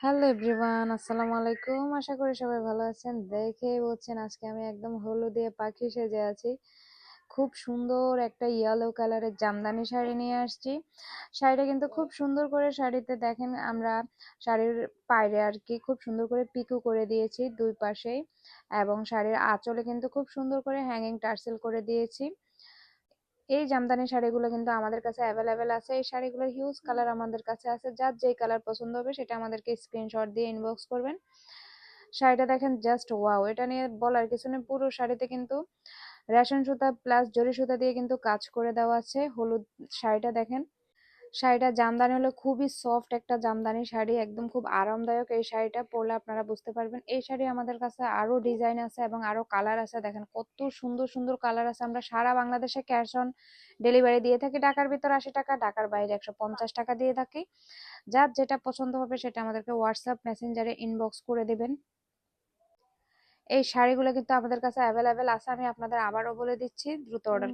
Hello everyone, আসসালামু আলাইকুম। আশা করি সবাই ভালো আছেন। দেখেই বলছেন আজকে আমি একদম হলুদিয়ে পাখি সেজে আছি। খুব সুন্দর একটা ইয়েলো কালারের জামদানি শাড়ি নিয়ে আসছি। শাড়িটা কিন্তু খুব সুন্দর করে শাড়িতে দেখেন আমরা শাড়ির পাড়ে আর কি খুব সুন্দর করে পিকো করে দিয়েছি দুই পাশেই, এবং শাড়ির আঁচলে কিন্তু খুব সুন্দর করে হ্যাঙ্গিং টার্সেল করে দিয়েছি। এই জামদানি শাড়িগুলো কিন্তু আমাদের কাছে অ্যাভেলেবেল আছে। এই শাড়িগুলোর হিউজ কালার আমাদের কাছে আছে। যার যেই কালার পছন্দ হবে সেটা আমাদেরকে স্ক্রিনশট দিয়ে ইনবক্স করবেন। শাড়িটা দেখেন জাস্ট ওয়াও, এটা নিয়ে বলার কিছু নেই। পুরো শাড়িতে কিন্তু রেশম সুতা প্লাস জরি সুতা দিয়ে কিন্তু কাজ করে দেওয়া আছে। হলুদ শাড়িটা দেখেন, শাড়িটা জামদানি হলো খুবই সফট একটা জামদানি শাড়ি, একদম খুব আরামদায়ক। এই শাড়িটা পরলে আপনারা বুঝতে পারবেন। এই শাড়ি আমাদের কাছে আরো ডিজাইন আছে এবং আরো কালার আছে। দেখেন কত সুন্দর সুন্দর কালার আছে। আমরা সারা বাংলাদেশে ক্যাশ অন ডেলিভারি দিয়ে থাকি। ঢাকার ভিতর 80 টাকা, ঢাকার বাইরে 150 টাকা দিয়ে থাকি। যার যেটা পছন্দ হবে সেটা আমাদেরকে হোয়াটসঅ্যাপ মেসেঞ্জারে ইনবক্স করে দিবেন। এই শাড়িগুলো কিন্তু আমাদের কাছে অ্যাভেলেবেল আছে। আমি আপনাদের আবারও বলে দিচ্ছি, দ্রুত অর্ডার